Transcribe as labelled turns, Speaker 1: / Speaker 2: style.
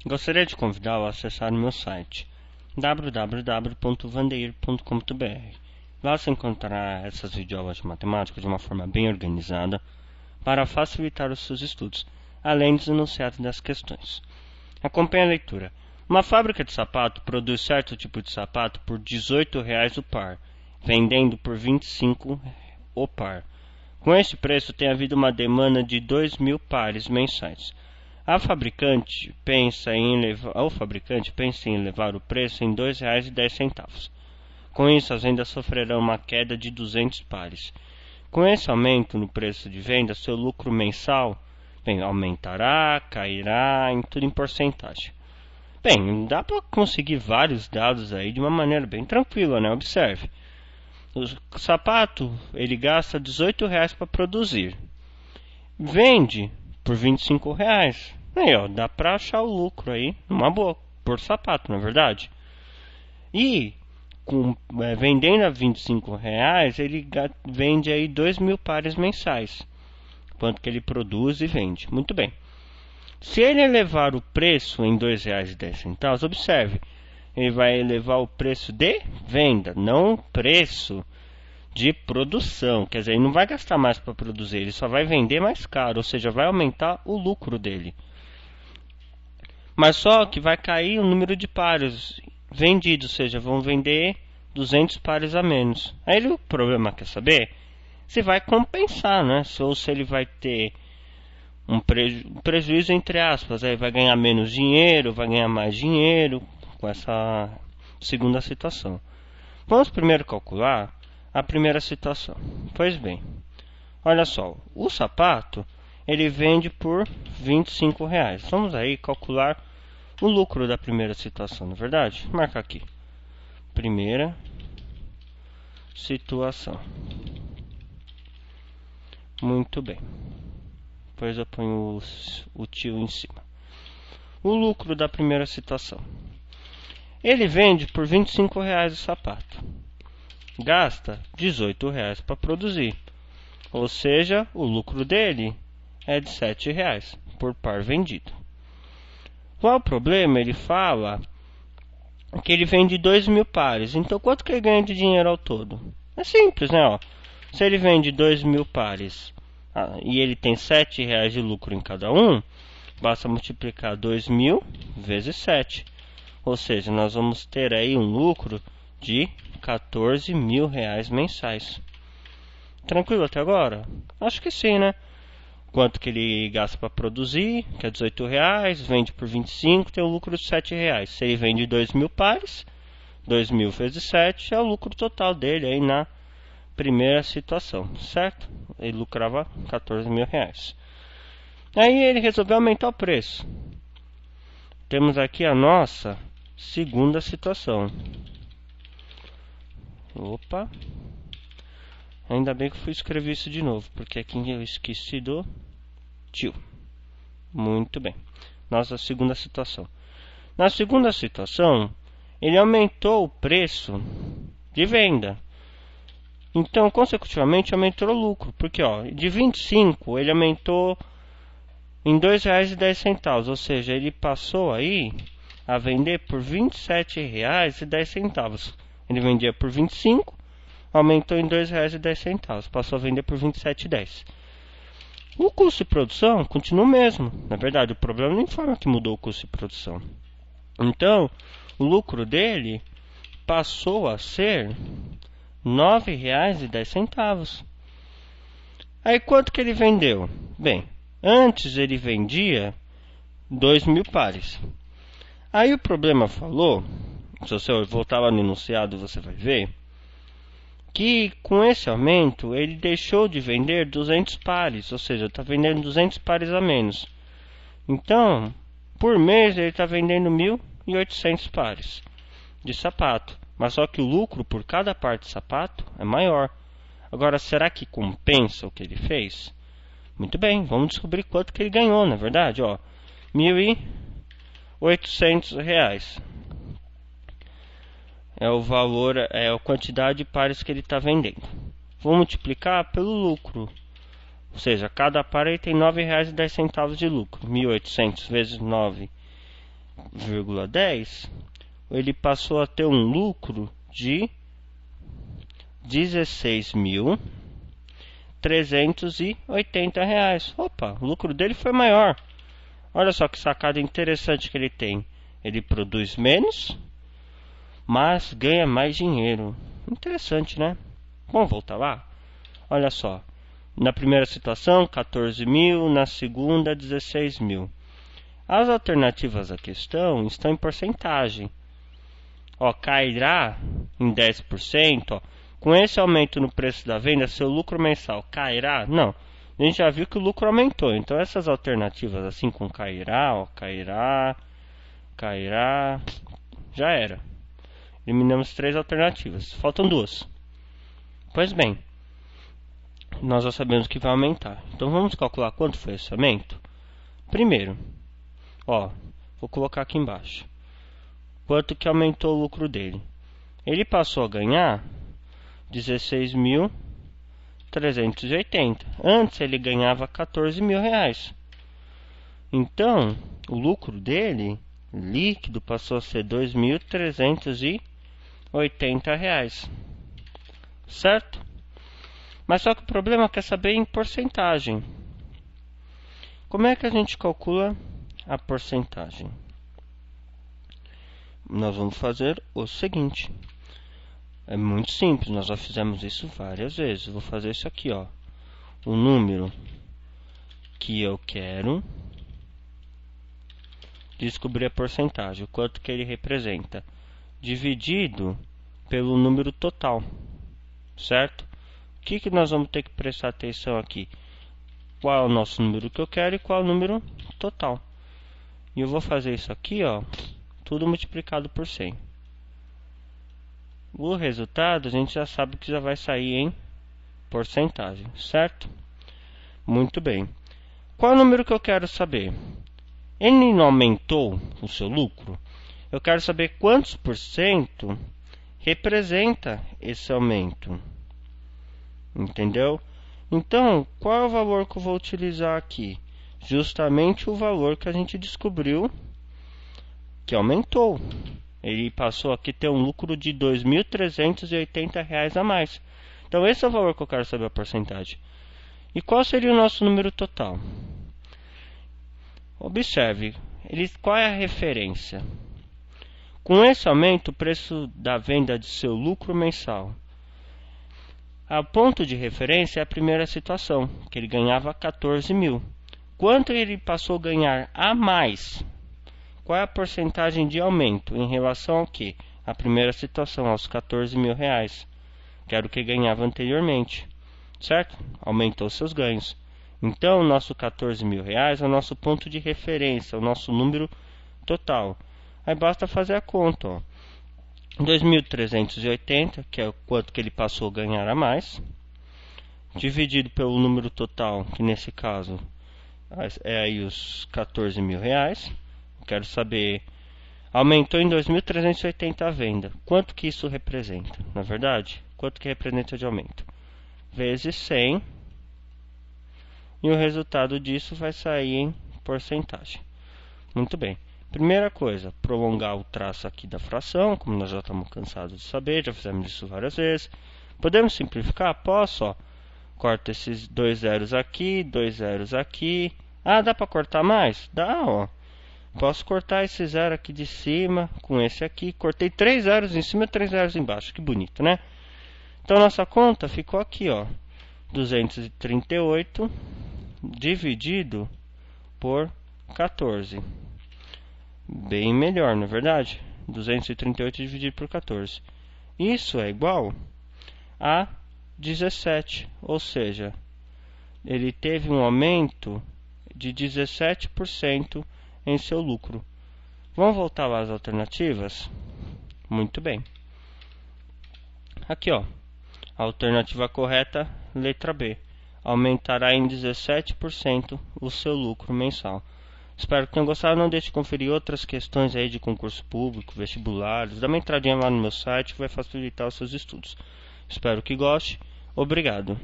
Speaker 1: Gostaria de convidá-lo a acessar o meu site www.vandeir.com.br. Lá você encontrará essas videoaulas de matemática de uma forma bem organizada para facilitar os seus estudos, além dos enunciados das questões. Acompanhe a leitura. Uma fábrica de sapato produz certo tipo de sapato por R$ 18 o par, vendendo por R$ 25 o par. Com este preço, tem havido uma demanda de 2.000 pares mensais. O fabricante pensa em elevar o preço em R$ 2,10. Com isso, as vendas sofrerão uma queda de 200 pares. Com esse aumento no preço de venda, seu lucro mensal aumentará, cairá, tudo em porcentagem. Bem, dá para conseguir vários dados aí de uma maneira bem tranquila, né? Observe. O sapato, ele gasta R$ 18 para produzir. Vende por R$ 25. Aí, ó, dá para achar o lucro aí, numa boa, por sapato, não é verdade? E vendendo a R$ 25, ele vende aí 2.000 pares mensais. Quanto que ele produz e vende. Muito bem. Se ele elevar o preço em R$ 2,10, observe, ele vai elevar o preço de venda, não o preço de produção. Quer dizer, ele não vai gastar mais para produzir, ele só vai vender mais caro, ou seja, vai aumentar o lucro dele. Mas só que vai cair o número de pares vendidos, ou seja, vão vender 200 pares a menos. Aí o problema quer saber se vai compensar, né? Ou se ele vai ter um prejuízo entre aspas, aí vai ganhar menos dinheiro, vai ganhar mais dinheiro com essa segunda situação. Vamos primeiro calcular a primeira situação. Pois bem, olha só, o sapato ele vende por R$ 25. Vamos aí calcular o lucro da primeira situação, não é verdade? Marca aqui. Primeira situação. Muito bem. Depois eu ponho o tio em cima. O lucro da primeira situação. Ele vende por R$ 25 o sapato. Gasta R$ 18 para produzir. Ou seja, o lucro dele é de R$ 7 por par vendido. Qual o problema? Ele fala que ele vende 2.000 pares. Então, quanto que ele ganha de dinheiro ao todo? É simples, né? Ó. Se ele vende 2.000 pares e ele tem R$ 7 de lucro em cada um, basta multiplicar 2.000 vezes 7. Ou seja, nós vamos ter aí um lucro de R$ 14.000 mensais. Tranquilo até agora? Acho que sim, né? Quanto que ele gasta para produzir, que é R$ 18, vende por 25, tem o lucro de R$ 7. Se ele vende 2.000 pares, 2.000 vezes 7 é o lucro total dele aí na primeira situação, certo? Ele lucrava R$ 14.000. Aí ele resolveu aumentar o preço. Temos aqui a nossa segunda situação. Opa! Ainda bem que eu fui escrever isso de novo, porque aqui eu esqueci do tio. Muito bem. Nossa segunda situação. Na segunda situação, ele aumentou o preço de venda. Então, consecutivamente, aumentou o lucro. Porque, ó, de 25, ele aumentou em R$ 2,10. Ou seja, ele passou aí a vender por R$ 27,10. Ele vendia por 25, aumentou em R$ 2,10. Passou a vender por R$ 27,10. O custo de produção continua o mesmo. Na verdade, o problema não informa que mudou o custo de produção. Então, o lucro dele passou a ser R$ 9,10. Aí, quanto que ele vendeu? Bem, antes ele vendia 2.000 pares. Aí o problema falou, se você voltar lá no enunciado, você vai ver que com esse aumento ele deixou de vender 200 pares, ou seja, está vendendo 200 pares a menos. Então, por mês ele está vendendo 1.800 pares de sapato, mas só que o lucro por cada par de sapato é maior. Agora, será que compensa o que ele fez? Muito bem, vamos descobrir quanto que ele ganhou, na verdade, ó, R$ 1.800. É o valor, é a quantidade de pares que ele está vendendo. Vou multiplicar pelo lucro. Ou seja, cada par ele tem R$ 9,10 de lucro. 1.800 vezes 9 0,10, ele passou a ter um lucro de R$16.380. Opa, o lucro dele foi maior. Olha só que sacada interessante que ele tem. Ele produz menos, mas ganha mais dinheiro. Interessante, né? Vamos voltar lá? Olha só. Na primeira situação, 14.000. Na segunda, 16.000. As alternativas à questão estão em porcentagem. Ó, cairá em 10%. Ó. Com esse aumento no preço da venda, seu lucro mensal cairá? Não. A gente já viu que o lucro aumentou. Então essas alternativas assim com cairá, ó, cairá, já era. Eliminamos 3 alternativas. Faltam 2. Pois bem, nós já sabemos que vai aumentar. Então vamos calcular quanto foi esse aumento? Primeiro, ó, vou colocar aqui embaixo. Quanto que aumentou o lucro dele? Ele passou a ganhar R$16.380. Antes ele ganhava R$14.000. Então, o lucro dele, líquido, passou a ser R$2.380. Certo? Mas só que o problema é saber em porcentagem. Como é que a gente calcula a porcentagem? Nós vamos fazer o seguinte. É muito simples, nós já fizemos isso várias vezes. Eu vou fazer isso aqui, ó. O número que eu quero, descobrir a porcentagem, o quanto que ele representa, dividido pelo número total, certo? O que nós vamos ter que prestar atenção aqui? Qual é o nosso número que eu quero e qual é o número total. E eu vou fazer isso aqui, ó, tudo multiplicado por 100. O resultado a gente já sabe que já vai sair em porcentagem, certo? Muito bem. Qual é o número que eu quero saber? Ele não aumentou o seu lucro? Eu quero saber quantos por cento representa esse aumento. Entendeu? Então, qual é o valor que eu vou utilizar aqui? Justamente o valor que a gente descobriu que aumentou. Ele passou aqui a ter um lucro de R$2.380 a mais. Então esse é o valor que eu quero saber a porcentagem. E qual seria o nosso número total? Observe, qual é a referência? Com esse aumento, o preço da venda de seu lucro mensal. A ponto de referência é a primeira situação, que ele ganhava 14.000. Quanto ele passou a ganhar a mais? Qual é a porcentagem de aumento em relação ao que? A primeira situação, aos R$14.000, que era o que ganhava anteriormente, certo? Aumentou seus ganhos. Então, o nosso R$14.000 é o nosso ponto de referência, o nosso número total. Aí basta fazer a conta, ó. 2.380, que é o quanto que ele passou a ganhar a mais, dividido pelo número total, que nesse caso é aí os R$14.000. Quero saber, aumentou em 2.380 a venda. Quanto que isso representa? Na verdade, quanto que representa de aumento? Vezes 100. E o resultado disso vai sair em porcentagem. Muito bem. Primeira coisa, prolongar o traço aqui da fração, como nós já estamos cansados de saber, já fizemos isso várias vezes. Podemos simplificar? Posso, ó. Corta esses 2 zeros aqui, 2 zeros aqui. Ah, dá para cortar mais? Dá, ó. Posso cortar esse zero aqui de cima com esse aqui. Cortei 3 zeros em cima e 3 zeros embaixo. Que bonito, né? Então, nossa conta ficou aqui, ó. 238 dividido por 14. Bem melhor, não é verdade? 238 dividido por 14. Isso é igual a 17. Ou seja, ele teve um aumento de 17% em seu lucro. Vamos voltar lá às alternativas? Muito bem. Aqui, ó. A alternativa correta, letra B. Aumentará em 17% o seu lucro mensal. Espero que tenham gostado. Não deixe de conferir outras questões aí de concurso público, vestibulares. Dá uma entradinha lá no meu site que vai facilitar os seus estudos. Espero que goste. Obrigado.